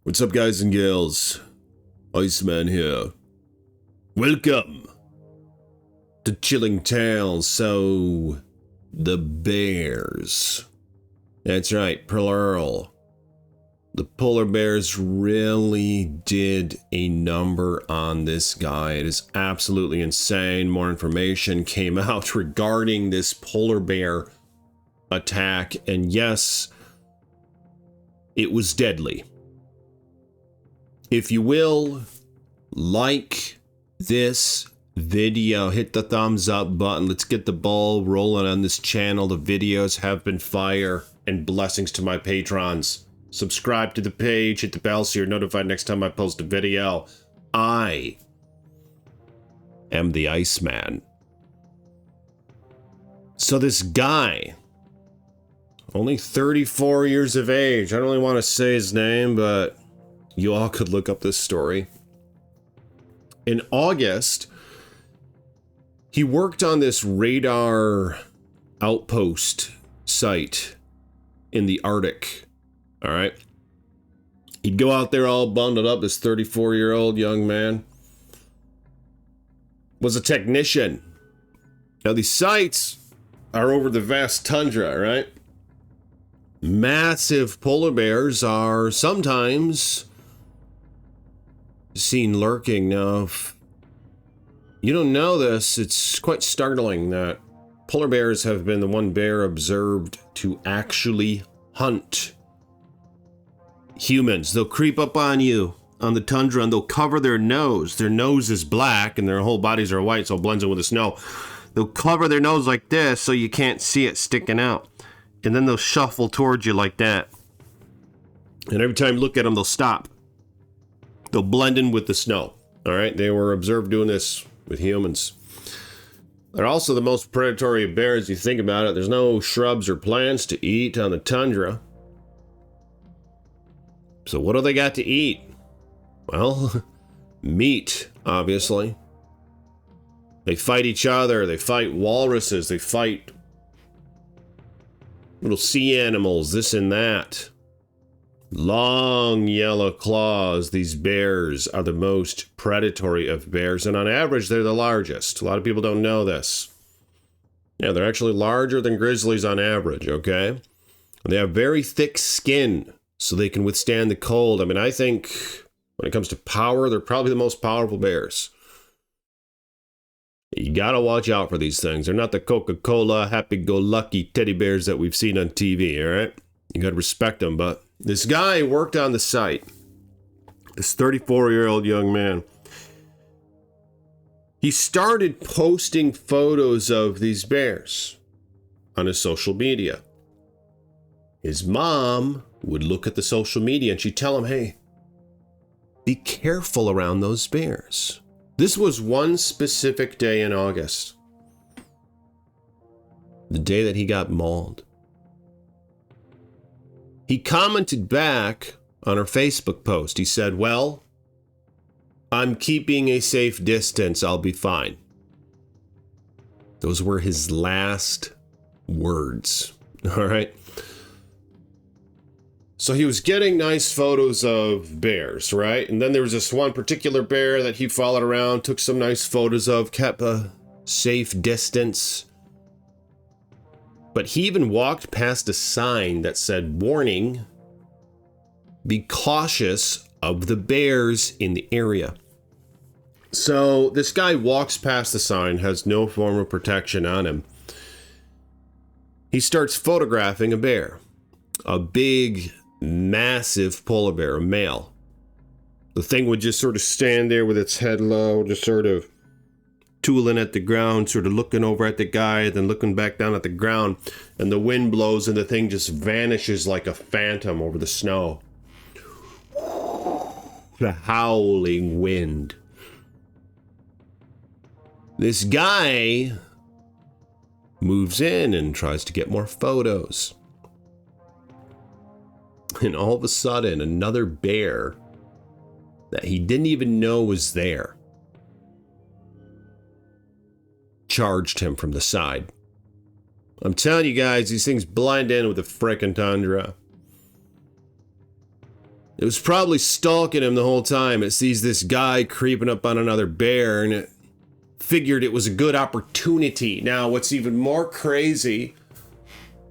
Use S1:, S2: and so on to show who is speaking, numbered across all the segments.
S1: What's up, guys and gals? Iceman here. Welcome to Chilling Tales. So, the bears. That's right, plural. The polar bears really did a number on this guy. It is absolutely insane. More information came out regarding this polar bear attack. And yes, it was deadly. If you will, like this video, hit the thumbs up button. Let's get the ball rolling on this channel. The videos have been fire, and blessings to my patrons. Subscribe to the page, hit the bell so you're notified next time I post a video. I am the Iceman. So this guy, only 34 years of age. I don't really want to say his name, but you all could look up this story. In August, he worked on this radar outpost site in the Arctic. All right. He'd go out there all bundled up. This 34-year-old young man was a technician. Now, these sites are over the vast tundra, right? Massive polar bears are sometimes seen lurking. Now, if you don't know this, it's quite startling that polar bears have been the one bear observed to actually hunt humans. They'll creep up on you on the tundra and they'll cover their nose. Their nose is black and their whole bodies are white, so it blends in with the snow. They'll cover their nose like this so you can't see it sticking out. And then they'll shuffle towards you like that. And every time you look at them, they'll stop. They'll blend in with the snow. All right, they were observed doing this with humans. They're also the most predatory of bears. You think about it, there's no shrubs or plants to eat on the tundra. So what do they got to eat? Well, meat, obviously. They fight each other. They fight walruses. They fight little sea animals, this and that. Long yellow claws. These bears are the most predatory of bears, and on average, they're the largest. A lot of people don't know this. Yeah, they're actually larger than grizzlies on average, okay? And they have very thick skin, so they can withstand the cold. I mean, I think when it comes to power, they're probably the most powerful bears. You gotta watch out for these things. They're not the Coca-Cola, happy-go-lucky teddy bears that we've seen on TV, all right? You gotta respect them, but this guy worked on the site. This 34-year-old young man. He started posting photos of these bears on his social media. His mom would look at the social media and she'd tell him, hey, be careful around those bears. This was one specific day in August. The day that he got mauled. He commented back on her Facebook post. He said, well, I'm keeping a safe distance. I'll be fine. Those were his last words. All right. So he was getting nice photos of bears, right? And then there was this one particular bear that he followed around, took some nice photos of, kept a safe distance. But he even walked past a sign that said, warning, be cautious of the bears in the area. So this guy walks past the sign, has no form of protection on him. He starts photographing a bear, a big, massive polar bear, a male. The thing would just sort of stand there with its head low, just sort of tooling at the ground, sort of looking over at the guy, then looking back down at the ground, and the wind blows and the thing just vanishes like a phantom over the snow. The howling wind. This guy moves in and tries to get more photos. And all of a sudden, another bear that he didn't even know was there charged him from the side. I'm telling you guys, these things blend in with the frickin' tundra. It was probably stalking him the whole time. It sees this guy creeping up on another bear, and it figured it was a good opportunity. Now, what's even more crazy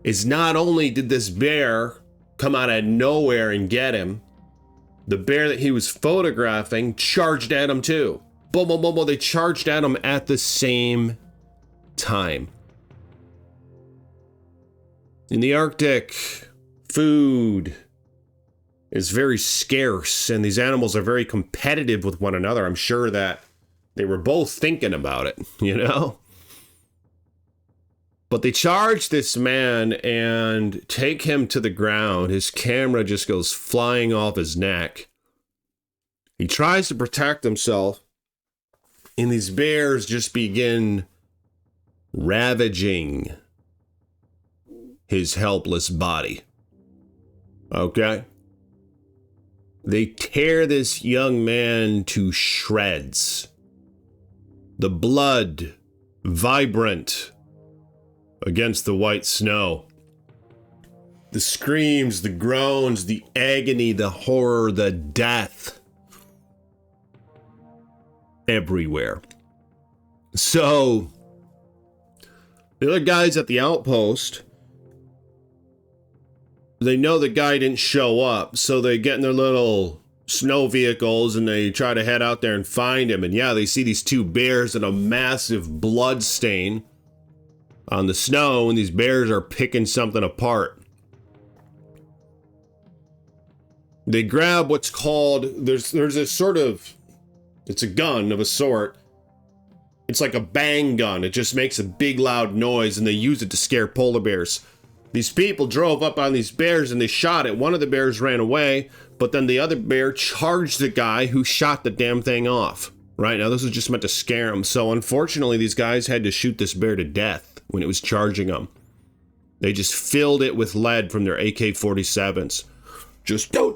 S1: is not only did this bear come out of nowhere and get him, the bear that he was photographing charged at him too. Boom, boom, boom, boom. They charged at him at the same time. In the Arctic, food is very scarce, and these animals are very competitive with one another. I'm sure that they were both thinking about it, you know? But they charge this man and take him to the ground. His camera just goes flying off his neck. He tries to protect himself, and these bears just begin ravaging his helpless body. Okay? They tear this young man to shreds. The blood vibrant against the white snow. The screams, the groans, the agony, the horror, the death. Everywhere. So, the other guys at the outpost, they know the guy didn't show up, so they get in their little snow vehicles and they try to head out there and find him. And yeah, they see these two bears and a massive blood stain on the snow, and these bears are picking something apart. They grab what's called, there's a sort of, it's a gun of a sort. It's like a bang gun. It just makes a big loud noise, and they use it to scare polar bears. These people drove up on these bears and they shot it. One of the bears ran away, but then the other bear charged the guy who shot the damn thing off. Right now, this was just meant to scare him. So unfortunately, these guys had to shoot this bear to death when it was charging them. They just filled it with lead from their AK-47s. Just filling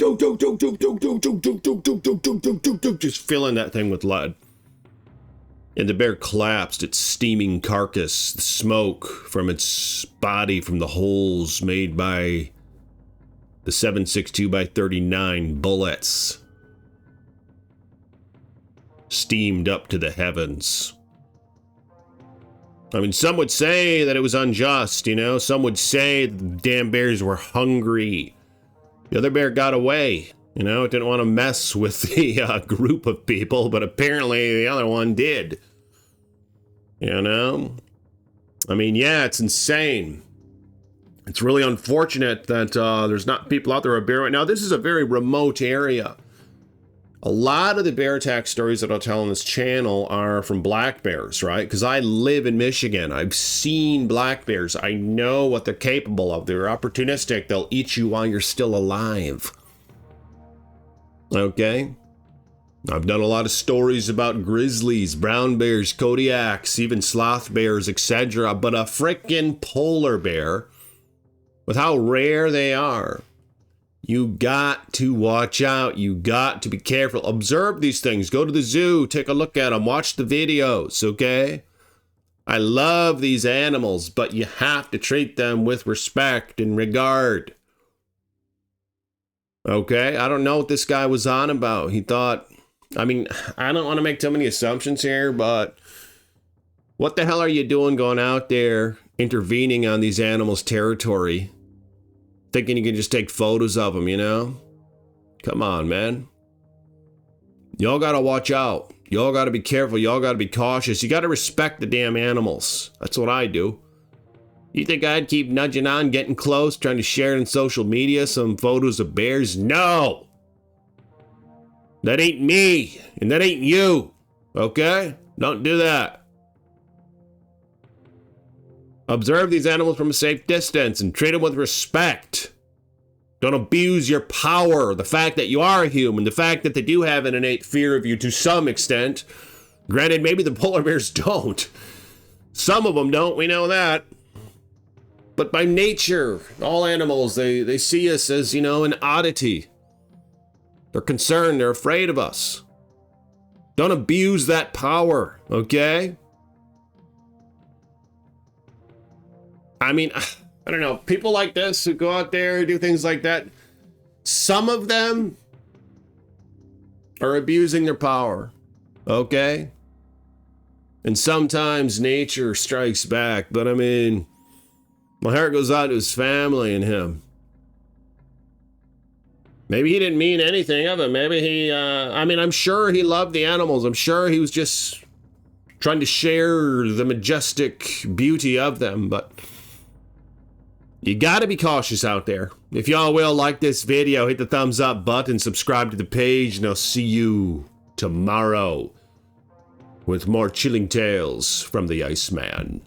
S1: that thing with lead. And the bear collapsed, its steaming carcass, the smoke from its body from the holes made by the 7.62 by 39 bullets steamed up to the heavens. I mean, some would say that it was unjust, you know? Some would say the damn bears were hungry. The other bear got away. You know, it didn't want to mess with the group of people, but apparently the other one did. You know? I mean, yeah, it's insane. It's really unfortunate that there's not people out there with bear right now. This is a very remote area. A lot of the bear attack stories that I'll tell on this channel are from black bears, right? Because I live in Michigan. I've seen black bears. I know what they're capable of. They're opportunistic. They'll eat you while you're still alive. Okay? I've done a lot of stories about grizzlies, brown bears, Kodiaks, even sloth bears, etc. But a frickin' polar bear, with how rare they are, you got to watch out. You got to be careful. Observe these things. Go to the zoo. Take a look at them. Watch the videos, okay? I love these animals, but you have to treat them with respect and regard. Okay? I don't know what this guy was on about. He thought, I mean, I don't want to make too many assumptions here, but what the hell are you doing going out there intervening on these animals' territory? Thinking you can just take photos of them, you know? Come on, man. Y'all gotta watch out. Y'all gotta be careful. Y'all gotta be cautious. You gotta respect the damn animals. That's what I do. You think I'd keep nudging on, getting close, trying to share it on social media, some photos of bears? No! That ain't me, and that ain't you. Okay? Don't do that. Observe these animals from a safe distance and treat them with respect. Don't abuse your power, the fact that you are a human, the fact that they do have an innate fear of you to some extent. Granted, maybe the polar bears don't. Some of them don't, we know that. But by nature, all animals, they see us as, you know, an oddity. They're concerned, they're afraid of us. Don't abuse that power, okay? I mean, I don't know, people like this who go out there and do things like that, some of them are abusing their power. Okay? And sometimes nature strikes back, but I mean, my heart goes out to his family and him. Maybe he didn't mean anything of it. Maybe he, I'm sure he loved the animals. I'm sure he was just trying to share the majestic beauty of them, but you gotta be cautious out there. If y'all will like this video, hit the thumbs up button, subscribe to the page, and I'll see you tomorrow with more chilling tales from the Iceman.